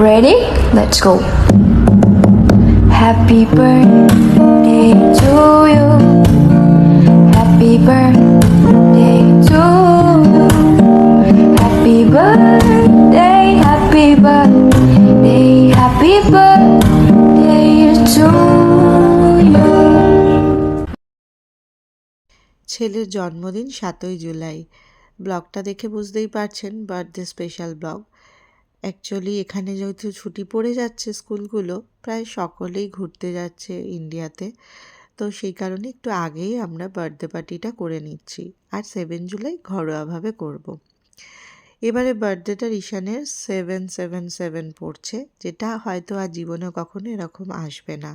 Ready? Let's go. Happy birthday to you. Happy birthday to you. Happy birthday, happy birthday, happy birthday to you. ছেলের জন্মদিন 7ই জুলাই। ব্লগটা দেখে বুঝতেই পারছেন birthday special blog. Actually এখানে যেহেতু ছুটি পড়ে যাচ্ছে স্কুলগুলো, প্রায় সকলেই ঘুরতে যাচ্ছে ইন্ডিয়াতে, তো সেই কারণে একটু আগেই আমরা বার্থডে পার্টিটা করে নিচ্ছি। আর 7 জুলাই ঘরোয়াভাবে করব। এবারে বার্থডেটা ঈশানের 777 পড়ছে, যেটা হয়তো আর জীবনে কখনো এরকম আসবে না।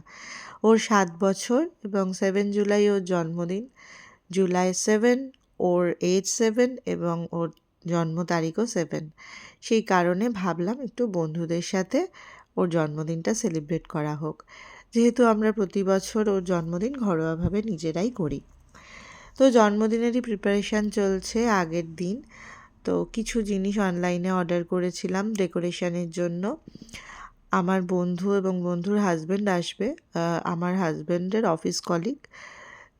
ওর 7 বছর এবং 7 জুলাই ওর জন্মদিন। জুলাই 7 ওর এজ 7 এবং ওর জন্ম তারিখও 7। সেই কারণে ভাবলাম একটু বন্ধুদের সাথে ওর জন্মদিনটা সেলিব্রেট করা হোক, যেহেতু আমরা প্রতি বছর ওর জন্মদিন ঘরোয়াভাবে নিজেরাই করি। তো জন্মদিনেরই প্রিপারেশান চলছে আগের দিন। তো কিছু জিনিস অনলাইনে অর্ডার করেছিলাম ডেকোরেশনের জন্য। আমার বন্ধু এবং বন্ধুর হাজব্যান্ড আসবে, আমার হাজব্যান্ডের অফিস কলিগ।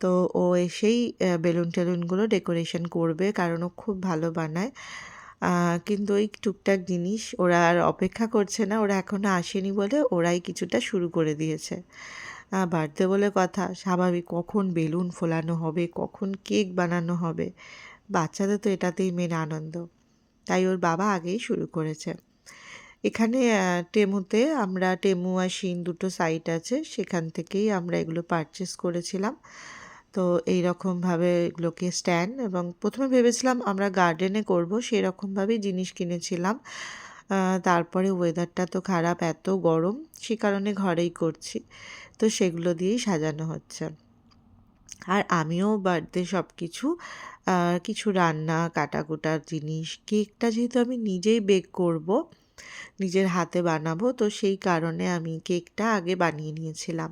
তো ও এসেই বেলুন টেলুনগুলো ডেকোরেশন করবে, কারণ ও খুব ভালো বানায়। কিন্তু ওই টুকটাক জিনিস ওরা আর অপেক্ষা করছে না, ওরা এখনও আসেনি বলে ওরাই কিছুটা শুরু করে দিয়েছে। বার্থডে বলে কথা, স্বাভাবিক কখন বেলুন ফোলানো হবে, কখন কেক বানানো হবে, বাচ্চাদের তো এটাতেই মেন আনন্দ। তাই ওর বাবা আগেই শুরু করেছে। এখানে টেমুতে আমরা টেমু আর শিন দুটো সাইট আছে, সেখান থেকেই আমরা এগুলো পারচেস করেছিলাম। তো এইরকমভাবে এগুলোকে স্ট্যান্ড, এবং প্রথমে ভেবেছিলাম আমরা গার্ডেনে করব, সেরকমভাবেই জিনিস কিনেছিলাম। তারপরে ওয়েদারটা তো খারাপ, এত গরম, সে কারণে ঘরেই করছি। তো সেগুলো দিয়েই সাজানো হচ্ছে। আর আমিও বার্থডে সব কিছু কিছু রান্না কাটাকুটার জিনিস, কেকটা যেহেতু আমি নিজেই বেক করব, নিজের হাতে বানাবো, তো সেই কারণে আমি কেকটা আগে বানিয়ে নিয়েছিলাম।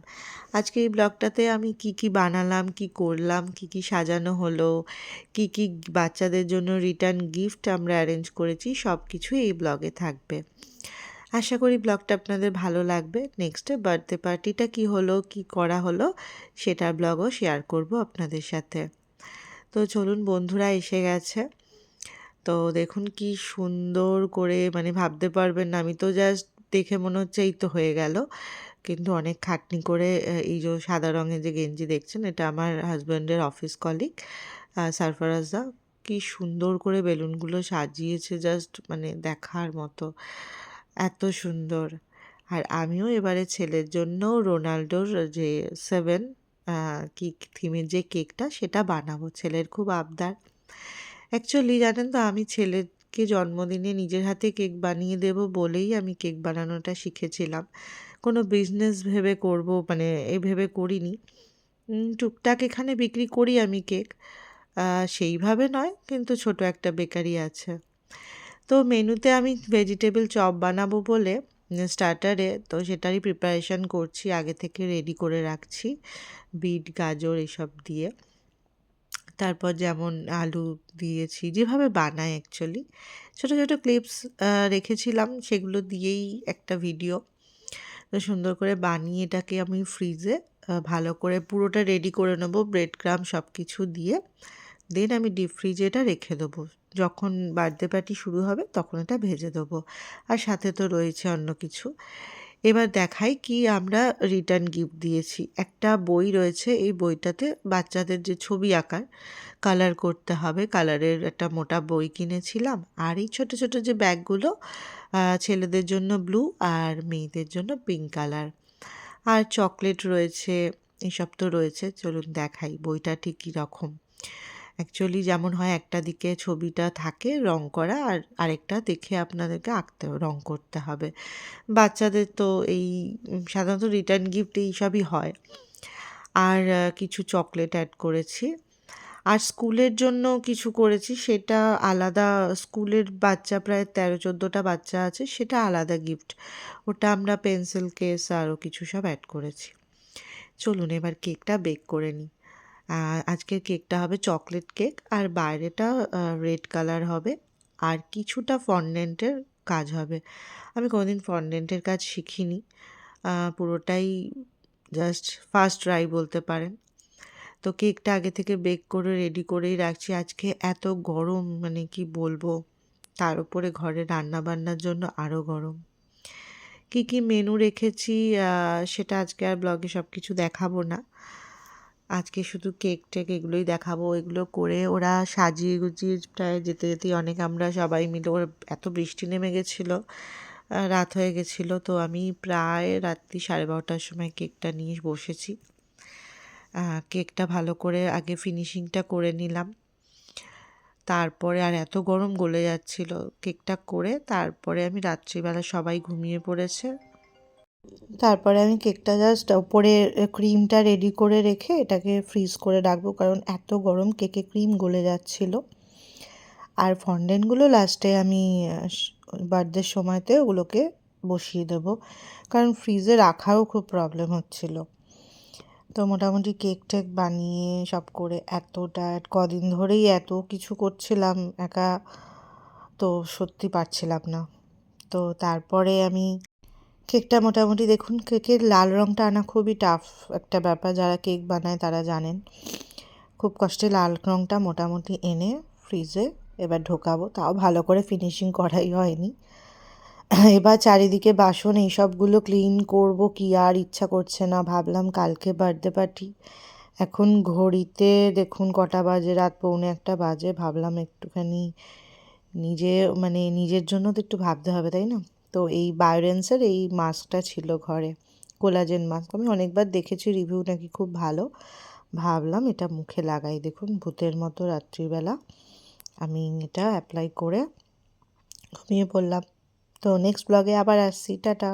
আজকে এই ব্লগটাতে আমি কি কি বানালাম, কি করলাম, কি কি সাজানো হলো, কি কি বাচ্চাদের জন্য রিটার্ন গিফট আমরা অ্যারেঞ্জ করেছি, সব কিছুই এই ব্লগে থাকবে। আশা করি ব্লগটা আপনাদের ভালো লাগবে। নেক্সট বার্থডে পার্টিটা কি হলো, কি করা হলো, সেটার ব্লগও শেয়ার করব আপনাদের সাথে। তো চলুন, বন্ধুরা এসে গেছে। তো দেখুন কি সুন্দর করে, মানে ভাবতে পারবেন না, আমি তো জাস্ট দেখে মনে হচ্ছে এই তো হয়ে গেল, কিন্তু অনেক খাটনি করে এই যে সাদা রঙের যে গেঞ্জি দেখছেন, এটা আমার হাজব্যান্ডের অফিস কলিগ সারফারাজদা। কি সুন্দর করে বেলুনগুলো সাজিয়েছে, জাস্ট মানে দেখার মতো, এত সুন্দর। আর আমিও এবারে ছেলের জন্য রোনাল্ডোর যে 7 কি থিমের যে কেকটা, সেটা বানাবো। ছেলের খুব আবদার। অ্যাকচুয়ালি জানেন তো, আমি ছেলেকে জন্মদিনে নিজের হাতে কেক বানিয়ে দেব বলেই আমি কেক বানানোটা শিখেছিলাম। কোনো বিজনেস ভেবে করব, মানে এই ভেবে করিনি। টুকটাক এখানে বিক্রি করি আমি কেক, সেইভাবে নয়, কিন্তু ছোট একটা বেকারি আছে। তো মেনুতে আমি ভেজিটেবল চপ বানাবো বলে স্টার্টারে, তো সেটারই প্রিপারেশান করছি, আগে থেকে রেডি করে রাখছি বিট গাজর এসব দিয়ে। তারপর যেমন আলু দিয়েছি, যেভাবে বানাই অ্যাকচুয়ালি ছোটো ছোটো ক্লিপস রেখেছিলাম, সেগুলো দিয়েই একটা ভিডিও। তো সুন্দর করে বানিয়ে এটাকে আমি ফ্রিজে ভালো করে পুরোটা রেডি করে নেবো, ব্রেড ক্রাম্ব সব কিছু দিয়ে। দেন আমি ডিপ ফ্রিজে এটা রেখে দেবো, যখন বার্থডে পার্টি শুরু হবে তখন এটা ভেজে দেবো। আর সাথে তো রয়েছে অন্য কিছু। এবার দেখাই কি আমরা রিটার্ন গিফট দিয়েছি। একটা বই রয়েছে, এই বইটাতে বাচ্চাদের যে ছবি আঁকার কালার করতে হবে, কালারের একটা মোটা বই কিনেছিলাম। আর এই ছোট ছোট যে ব্যাগগুলো, ছেলেদের জন্য ব্লু আর মেয়েদের জন্য পিঙ্ক কালার। আর চকলেট রয়েছে, এসব তো রয়েছে। চলুন দেখাই বইটা ঠিক কীরকম। অ্যাকচুয়ালি যেমন হয়, একটা দিকে ছবিটা থাকে রং করা, আর আরেকটা দেখে আপনাদেরকে আঁকতে রং করতে হবে। বাচ্চাদের তো এই সাধারণত রিটার্ন গিফট এইসবই হয়। আর কিছু চকলেট অ্যাড করেছি। আর স্কুলের জন্য কিছু করেছি, সেটা আলাদা। স্কুলের বাচ্চা প্রায় 13-14টা বাচ্চা আছে, সেটা আলাদা গিফট। ওটা আমরা পেন্সিল কেস আরও কিছু সব অ্যাড করেছি। চলুন এবার কেকটা বেক করে নিই। আজকের কেকটা হবে চকলেট কেক, আর বাইরেটা রেড কালার হবে। আর কিছুটা ফন্ডেন্টের কাজ হবে। আমি কোনোদিন ফন্ডেন্টের কাজ শিখিনি, পুরোটাই জাস্ট ফার্স্ট ট্রাই বলতে পারেন। তো কেকটা আগে থেকে বেক করে রেডি করেই রাখছি। আজকে এত গরম, মানে কি বলবো, তার উপরে ঘরে রান্না বান্নার জন্য আরও গরম। কি কি মেনু রেখেছি সেটা আজকে আর ব্লগে সব কিছু দেখাবো না। আজকে শুধু কেক টেক এগুলোই দেখাবো। এগুলো করে ওরা সাজিয়ে গুজিয়ে প্রায় যেতে যেতেই অনেক, আমরা সবাই মিলে, ওর এত বৃষ্টি নেমে গেছিলো, রাত হয়ে গেছিলো। তো আমি প্রায় রাত্রি 12:30টার সময় কেকটা নিয়ে বসেছি। কেকটা ভালো করে আগে ফিনিশিংটা করে নিলাম, তারপরে আর এত গরম গলে যাচ্ছিল, কেকটা করে তারপরে আমি রাত্রিবেলা সবাই ঘুমিয়ে পড়েছে, তারপরে আমি কেকটা জাস্ট ওপরে ক্রিমটা রেডি করে রেখে এটাকে ফ্রিজ করে রাখবো, কারণ এত গরম কেকে ক্রিম গলে যাচ্ছিল। আর ফন্ডেন্টগুলো লাস্টে আমি বার্থডের সময়তে ওগুলোকে বসিয়ে দেবো, কারণ ফ্রিজে রাখাও খুব প্রবলেম হচ্ছিল। তো মোটামুটি কেক টেক বানিয়ে সব করে এতটা কদিন ধরেই এত কিছু করছিলাম একা, তো সত্যি পারছিলাম না। তো তারপরে আমি কেকটা মোটামুটি, দেখুন কেকের লাল রঙটা আনা খুবই টাফ একটা ব্যাপার, যারা কেক বানায় তারা জানেন। খুব কষ্টে লাল রঙটা মোটামুটি এনে ফ্রিজে এবার ঢোকাবো, তাও ভালো করে ফিনিশিং করাই হয়নি। এবার চারিদিকে বাসন এইসবগুলো ক্লিন করব, কি আর ইচ্ছা করছে না। ভাবলাম কালকে বার্থডে পার্টি, এখন ঘড়িতে দেখুন কটা বাজে, রাত 1:45 বাজে। ভাবলাম একটুখানি নিজের জন্য তো একটু ভাবতে হবে, তাই না? তো এই বায়োরেন্সের এই মাস্কটা ছিল ঘরে, কোলাজেন মাস্ক, আমি অনেকবার দেখেছি রিভিউ নাকি খুব ভালো। ভাবলাম এটা মুখে লাগাই, দেখুন ভূতের মতো রাত্রিবেলা আমি এটা অ্যাপ্লাই করে ঘুমিয়ে পড়লাম। তো নেক্সট ব্লগে আবার আসছি, টাটা।